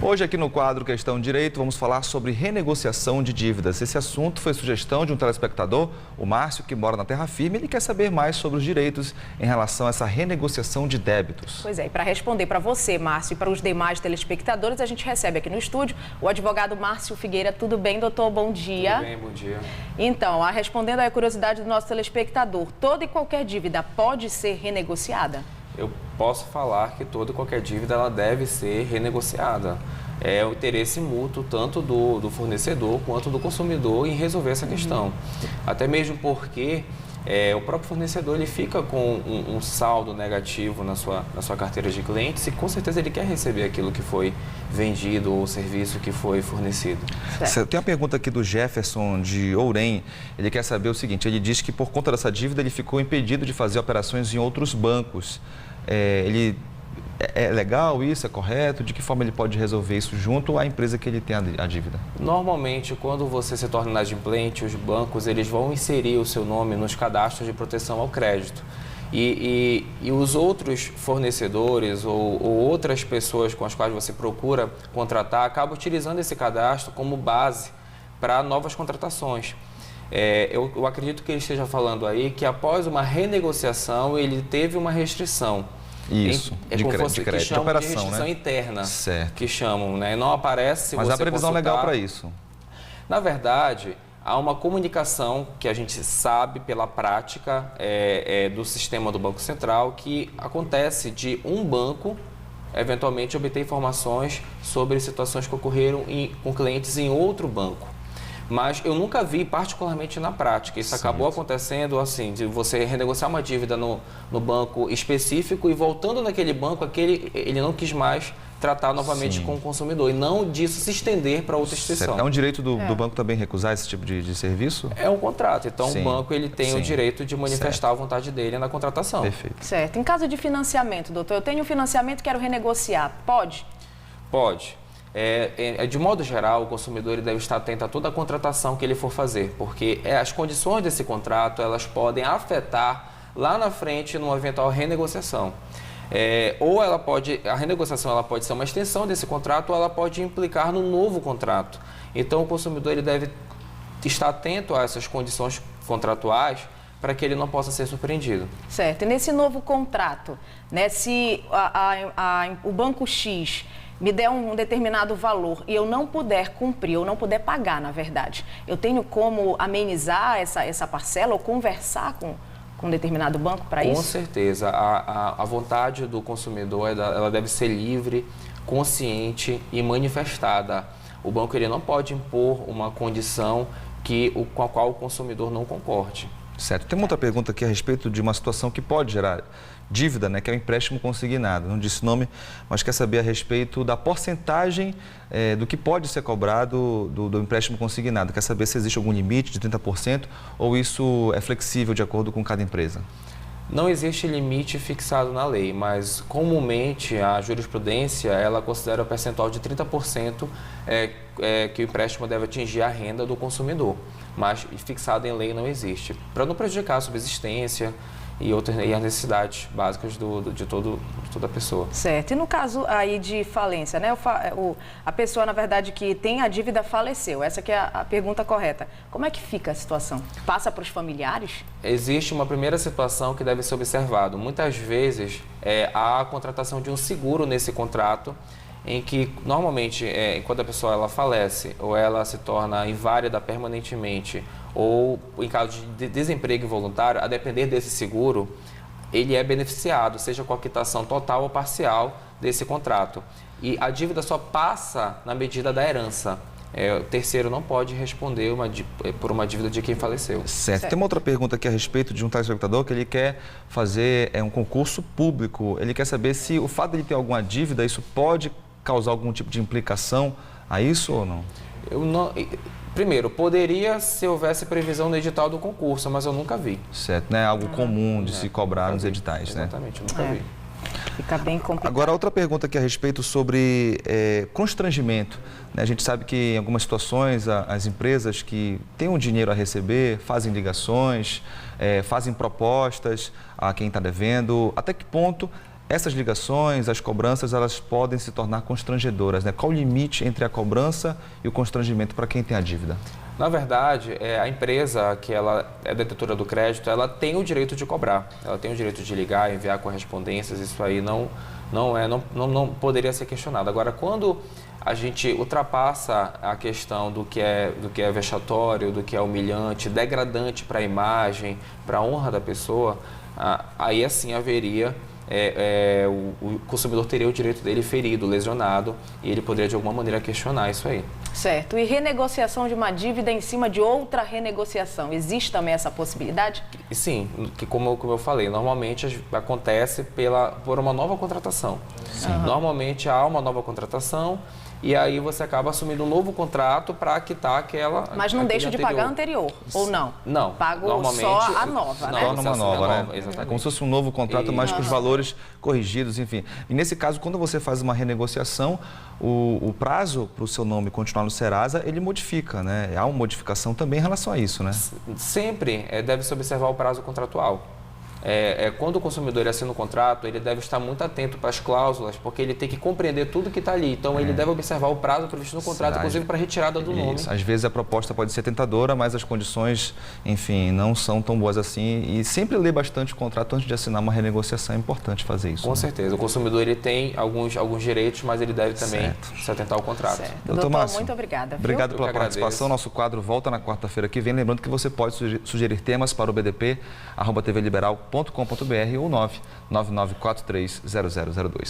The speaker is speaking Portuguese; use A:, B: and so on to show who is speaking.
A: Hoje aqui no quadro Questão Direito vamos falar sobre renegociação de dívidas. Esse assunto foi sugestão de um telespectador, o Márcio, que mora na Terra Firme. Ele quer saber mais sobre os direitos em relação a essa renegociação de débitos.
B: Pois é, e para responder para você, Márcio, e para os demais telespectadores, a gente recebe aqui no estúdio o advogado Márcio Figueira. Tudo bem, doutor? Bom dia.
C: Tudo bem, bom dia.
B: Então, respondendo à curiosidade do nosso telespectador, toda e qualquer dívida pode ser renegociada?
C: Eu posso falar que toda e qualquer dívida ela deve ser renegociada. É o interesse mútuo tanto do fornecedor quanto do consumidor em resolver essa questão. Até mesmo porque o próprio fornecedor ele fica com um saldo negativo na sua carteira de clientes e com certeza ele quer receber aquilo que foi vendido ou o serviço que foi fornecido.
A: Tem uma pergunta aqui do Jefferson de Ourém. Ele quer saber o seguinte: ele diz que por conta dessa dívida ele ficou impedido de fazer operações em outros bancos. É legal isso? É correto? De que forma ele pode resolver isso junto à empresa que ele tem a dívida?
C: Normalmente, quando você se torna inadimplente, os bancos eles vão inserir o seu nome nos cadastros de proteção ao crédito. E os outros fornecedores ou outras pessoas com as quais você procura contratar acabam utilizando esse cadastro como base para novas contratações. Eu acredito que ele esteja falando aí que após uma renegociação ele teve uma restrição.
A: Isso, de crédito,
C: que chamam
A: de operação,
C: de restrição interna,
A: certo.
C: Que chamam, né? Não aparece se
A: Mas
C: você
A: há previsão
C: consultar.
A: legal para isso?
C: Na verdade, há uma comunicação que a gente sabe pela prática do sistema do Banco Central que acontece de um banco eventualmente obter informações sobre situações que ocorreram com clientes em outro banco. Mas eu nunca vi, particularmente na prática. Isso acabou acontecendo assim, de você renegociar uma dívida no banco específico e voltando naquele banco, ele não quis mais tratar novamente com o consumidor. E não disso se estender para outra instituição.
A: É um direito do banco também recusar esse tipo de serviço?
C: É um contrato. Então, o banco ele tem o direito de manifestar a vontade dele na contratação.
A: Perfeito.
B: Certo. Em caso de financiamento, doutor, eu tenho um financiamento e quero renegociar. Pode?
C: Pode. De modo geral, o consumidor ele deve estar atento a toda a contratação que ele for fazer, porque as condições desse contrato elas podem afetar lá na frente numa eventual renegociação. A renegociação ela pode ser uma extensão desse contrato ou ela pode implicar no novo contrato. Então, o consumidor ele deve estar atento a essas condições contratuais para que ele não possa ser surpreendido.
B: Certo. E nesse novo contrato, né, se o banco X me der um determinado valor e eu não puder cumprir, ou não puder pagar, na verdade, eu tenho como amenizar essa parcela ou conversar com um determinado banco para isso?
C: Com certeza. A vontade do consumidor ela deve ser livre, consciente e manifestada. O banco ele não pode impor uma condição com a qual o consumidor não concorde.
A: Certo. Tem uma outra pergunta aqui a respeito de uma situação que pode gerar dívida, né, que é o empréstimo consignado. Não disse o nome, mas quer saber a respeito da porcentagem do que pode ser cobrado do empréstimo consignado. Quer saber se existe algum limite de 30% ou isso é flexível de acordo com cada empresa?
C: Não existe limite fixado na lei, mas comumente a jurisprudência ela considera o percentual de 30% que o empréstimo deve atingir a renda do consumidor, mas fixado em lei não existe, para não prejudicar a subsistência e as necessidades básicas de toda a pessoa.
B: Certo. E no caso aí de falência, né? A pessoa, na verdade, que tem a dívida faleceu. Essa que é a pergunta correta. Como é que fica a situação? Passa para os familiares?
C: Existe uma primeira situação que deve ser observada. Muitas vezes há a contratação de um seguro nesse contrato, em que normalmente, quando a pessoa ela falece ou ela se torna inválida permanentemente ou em caso de desemprego involuntário, a depender desse seguro, ele é beneficiado, seja com a quitação total ou parcial desse contrato. E a dívida só passa na medida da herança. O terceiro não pode responder por uma dívida de quem faleceu.
A: Certo. Tem uma outra pergunta aqui a respeito de um telespectador que ele quer fazer um concurso público. Ele quer saber se o fato de ele ter alguma dívida, isso pode causar algum tipo de implicação a isso ou não? Primeiro, poderia se houvesse previsão no edital do concurso, mas eu nunca vi. Certo, né? Algo comum de se cobrar nos editais, né?
C: Exatamente, eu nunca vi.
B: Fica bem complicado.
A: Agora, outra pergunta aqui a respeito sobre constrangimento. Né? A gente sabe que em algumas situações as empresas que têm um dinheiro a receber fazem ligações, fazem propostas a quem está devendo. Até que ponto essas ligações, as cobranças, elas podem se tornar constrangedoras, né? Qual o limite entre a cobrança e o constrangimento para quem tem a dívida?
C: Na verdade, a empresa que ela é detentora do crédito, ela tem o direito de cobrar. Ela tem o direito de ligar, enviar correspondências, isso aí não poderia ser questionado. Agora, quando a gente ultrapassa a questão do que é vexatório, do que é humilhante, degradante para a imagem, para a honra da pessoa, aí assim haveria... o consumidor teria o direito dele ferido, lesionado, e ele poderia de alguma maneira questionar isso aí.
B: Certo. E renegociação de uma dívida em cima de outra renegociação, existe também essa possibilidade?
C: Sim, que como eu falei, normalmente acontece por uma nova contratação. Normalmente há uma nova contratação e aí você acaba assumindo um novo contrato para quitar aquela...
B: Mas não deixa de pagar a anterior, ou não?
C: Não.
B: Pago
C: normalmente,
B: só a nova, né?
A: Torna uma nova, né?
C: Exatamente.
A: É como se fosse um novo contrato, mas com os valores corrigidos, enfim. E nesse caso, quando você faz uma renegociação, o prazo para o seu nome continuar no Serasa, ele modifica, né? Há uma modificação também em relação a isso, né?
C: Sempre deve-se observar o prazo contratual. Quando o consumidor assina o contrato, ele deve estar muito atento para as cláusulas, porque ele tem que compreender tudo que está ali. Então, ele deve observar o prazo previsto no contrato, inclusive para retirada do nome.
A: Às vezes a proposta pode ser tentadora, mas as condições, enfim, não são tão boas assim. E sempre ler bastante o contrato antes de assinar uma renegociação, é importante fazer isso.
C: Com certeza. O consumidor ele tem alguns direitos, se ele deve também se atentar ao contrato.
B: Certo.
A: Doutor Márcio,
B: muito obrigada.
A: Obrigado pela participação. Nosso quadro volta na quarta-feira que vem. Lembrando que você pode sugerir temas para o BDP, @tvliberal.com.br ou 999430002.